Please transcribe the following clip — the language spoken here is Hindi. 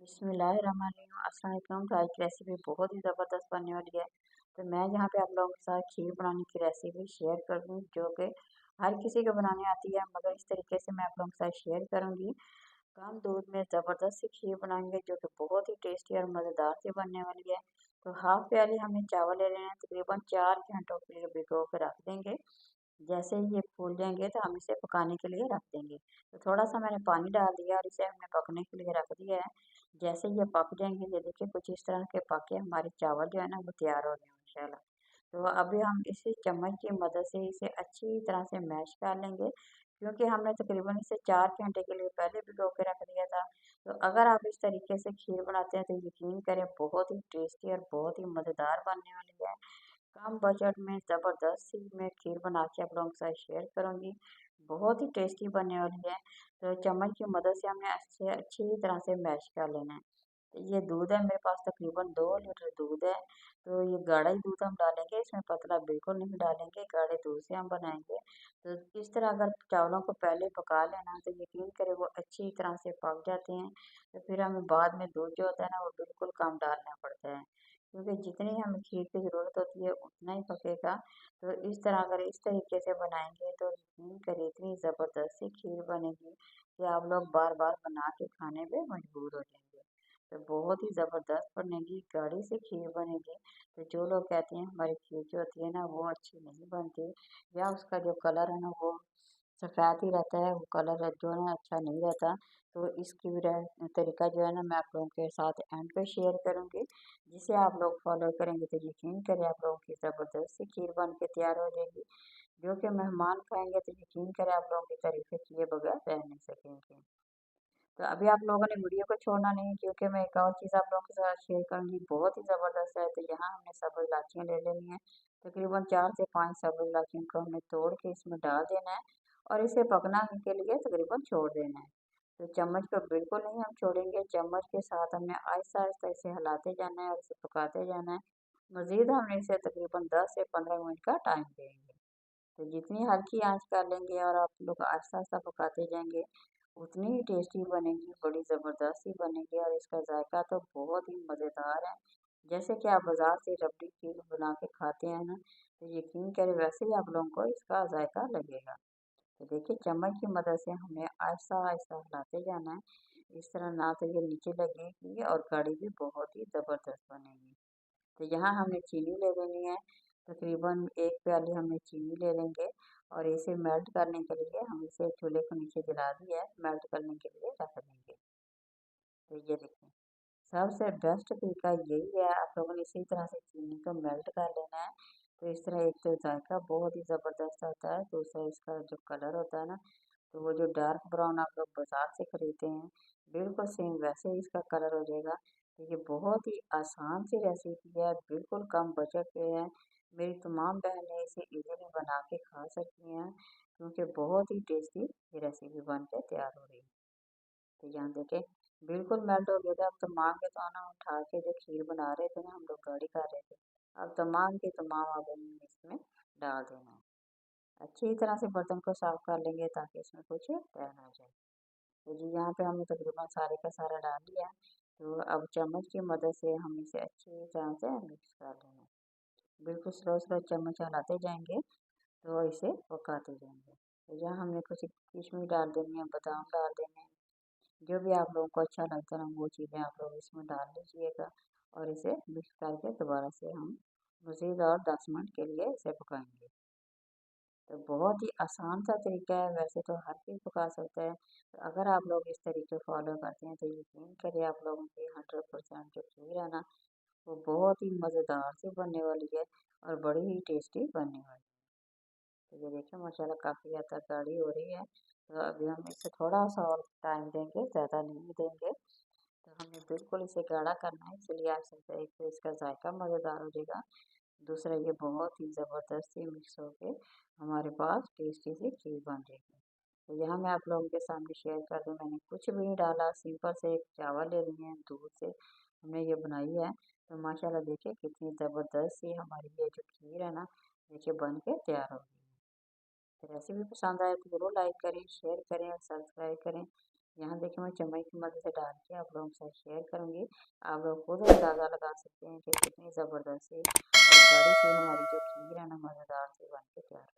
बिस्मिल्लाहिर्रहमानिर्रहीम। अस्सलाम वालेकुम। तो आज की रेसिपी बहुत ही ज़बरदस्त बनने वाली है। तो मैं यहाँ पे आप लोगों के साथ खीर बनाने की रेसिपी शेयर कर दूँ, जो कि हर किसी को बनाने आती है, मगर इस तरीके से मैं आप लोगों के साथ शेयर करूँगी। कम दूध में ज़बरदस्त सी खीर बनाएंगे, जो कि बहुत ही टेस्टी और मज़ेदार सी बनने वाली है। तो हाफ प्याली हमें चावल ले लेना है, तकरीबन 4 घंटों के लिए भिगो कर रख देंगे। जैसे ही ये फूल जाएंगे तो हम इसे पकाने के लिए रख देंगे। तो थोड़ा सा मैंने पानी डाल दिया और इसे हमने पकने के लिए रख दिया है। जैसे ये पक जाएंगे, ये देखिए कुछ इस तरह के पके हमारे चावल जो है ना वो तैयार हो गए माशाल्लाह। तो अभी हम इसे चम्मच की मदद से इसे अच्छी तरह से मैश कर लेंगे, क्योंकि हमने तकरीबन इसे 4 घंटे के लिए पहले भिगो के रख दिया था। तो अगर आप इस तरीके से खीर बनाते हैं तो यकीन करें बहुत ही टेस्टी और बहुत ही मज़ेदार बनने वाली है। कम बजट में ज़बरदस्त सी मैं खीर बना के आप लोगों के साथ शेयर करूँगी। बहुत ही टेस्टी बनने वाली है। तो चम्मच की मदद से हमने अच्छे अच्छी तरह से मैश कर लेना है। तो ये दूध है मेरे पास, तकरीबन 2 लीटर दूध है। तो ये गाढ़ा ही दूध हम डालेंगे, इसमें पतला बिल्कुल नहीं डालेंगे, गाढ़े दूध से हम बनाएँगे। तो इस तरह अगर चावलों को पहले पका लेना तो यकीन करें वो अच्छी तरह से पक जाते हैं। तो फिर हमें बाद में दूध जो होता है ना वो बिल्कुल कम डालना पड़ता है। क्योंकि जितनी हमें खीर की ज़रूरत होती है उतना ही पकेगा। तो इस तरह अगर इस तरीके से बनाएँगे तो यकीन करिए इतनी ज़बरदस्त सी खीर बनेगी कि आप लोग बार-बार बना के खाने पे मजबूर हो जाएँगे। तो बहुत ही ज़बरदस्त बनेगी, गाढ़ी सी खीर बनेगी। तो जो लोग कहते हैं हमारी खीर जो होती है ना वो अच्छी नहीं बनती, या उसका जो कलर है ना वो सफ़ेद ही रहता है, वो कलर जो है ना अच्छा नहीं रहता। तो इसकी भी तरीका जो है ना मैं आप लोगों के साथ एंड पे शेयर करूँगी, जिसे आप लोग फॉलो करेंगे तो यकीन करें आप लोगों की ज़बरदस्त सी खीर बन के तैयार हो जाएगी, जो कि मेहमान खाएँगे तो यकीन करें आप लोगों की तारीफ़ें किए बगैर रह नहीं सकेंगे। तो अभी आप लोगों ने वीडियो को छोड़ना नहीं है, क्योंकि मैं एक और चीज़ आप लोगों के साथ शेयर करूँगी, बहुत ही ज़बरदस्त है। तो यहाँ हमने सब्ज़ इलायचियाँ ले लेनी है, तकरीबन 4 से 5 सब्ज़ इलायचियों को हमने तोड़ के इसमें डाल देना है और इसे पकना के लिए तकरीबन छोड़ देना है। तो चम्मच को बिल्कुल नहीं हम छोड़ेंगे, चम्मच के साथ हमने आहिस्ता-आहिस्ता इसे हिलाते जाना है और इसे पकाते जाना है। मज़ीद हमने इसे तकरीबन 10 से 15 मिनट का टाइम देंगे। तो जितनी हल्की आँच कर लेंगे और आप लोग आहिस्ता-आहिस्ता पकाते जाएँगे, उतनी ही टेस्टी बनेगी, बड़ी ज़बरदस्त ही बनेगी और इसका ज़ायक़ा तो बहुत ही मज़ेदार है। जैसे कि आप बाज़ार से रबड़ी खीर बना के खाते हैं ना, तो यकीन करें वैसे ही आप लोगों को इसका ज़ायक़ा लगेगा। तो देखिए चम्मच की मदद से हमें आहिस्ता-आहिस्ता हिलाते जाना है। इस तरह ना तो ये नीचे लगेगी और कढ़ी भी बहुत ही ज़बरदस्त बनेगी। तो यहाँ हमने चीनी ले लेनी है, तकरीबन 1 प्याली हमने चीनी ले लेंगे और इसे मेल्ट करने के लिए हम इसे चूल्हे को नीचे जला दिया है, मेल्ट करने के लिए रख देंगे। तो ये देखिए, सबसे बेस्ट तरीका यही है, आप लोगों ने इसी तरह से चीनी को मेल्ट कर लेना है। तो इस तरह एक तो जायका बहुत ही ज़बरदस्त आता है, दूसरा इसका जो कलर होता है ना, तो वो जो डार्क ब्राउन आप लोग बाज़ार से खरीदते हैं, बिल्कुल सेम वैसे ही इसका कलर हो जाएगा। तो ये बहुत ही आसान सी रेसिपी है, बिल्कुल कम बजट पे है। मेरी तमाम बहनें इसे इज़िली बना के खा सकती हैं, क्योंकि बहुत ही टेस्टी ये रेसिपी बन के तैयार हो रही है। तो यहाँ देखें बिल्कुल मेल्ट हो गया था। अब तमाम के दाना उठा के जो खीर बना रहे थे ना हम लोग गाढ़ी कर रहे थे, अब तमाम के तमाम अब हमें इसमें डाल देना है। अच्छी तरह से बर्तन को साफ कर लेंगे ताकि इसमें कुछ रह ना जाए। तो जी यहाँ पे हमने तकरीबन सारे का सारा डाल दिया है। तो अब चम्मच की मदद से हम इसे अच्छी तरह से मिक्स कर लेंगे। बिल्कुल स्लो स्लो चम्मच हिलाते जाएंगे तो इसे पकाते जाएंगे। तो यहाँ हमने कुछ किशमिश डाल देनी है, बादाम डाल देने हैं। जो भी आप लोगों को अच्छा लगता है ना वो चीज़ें आप लोग इसमें डाल लीजिएगा और इसे मिक्स करके दोबारा से हम मज़ीद और 10 मिनट के लिए इसे पकाएंगे। तो बहुत ही आसान सा तरीका है, वैसे तो हर कोई पका सकता है। तो अगर आप लोग इस तरीके फॉलो करते हैं तो यकीन करिए आप लोगों की 100% जो खीर है ना वो बहुत ही मज़ेदार सी बनने वाली है और बड़ी ही टेस्टी बनने वाली है। तो ये देखिए माशाल्लाह काफ़ी हद तक गाढ़ी हो रही है। तो अभी हम इसे थोड़ा सा और टाइम देंगे, ज़्यादा नहीं देंगे। तो हमें बिल्कुल इसे गाढ़ा करना है, इसलिए आप सकते हैं कि इसका जायका मज़ेदार हो जाएगा। दूसरा ये बहुत ही ज़बरदस्त ही मिक्स होके हमारे पास टेस्टी सी खीर बन जाएगी। तो यहाँ मैं आप लोगों के सामने शेयर कर दूँ, मैंने कुछ भी नहीं डाला, सिंपल से एक चावल ले लिए हैं, दूध से हमने ये बनाई है। तो माशाल्लाह देखिए कितनी ज़बरदस्त सी हमारी ये जो खीर है ना, देखिए बन के तैयार हो गई है। तो रेसिपी पसंद आए तो ज़रूर लाइक करें, शेयर करें और सब्सक्राइब करें। यहाँ देखिए मैं चम्मच की मदद से डाल के आप लोगों के साथ शेयर करूँगी। आप लोग खुद अंदाज़ा लगा सकते हैं कि कितनी ज़बरदस्त सी और बड़ी सी हमारी जो खीर है ना मज़ेदार सी बन के तैयार है।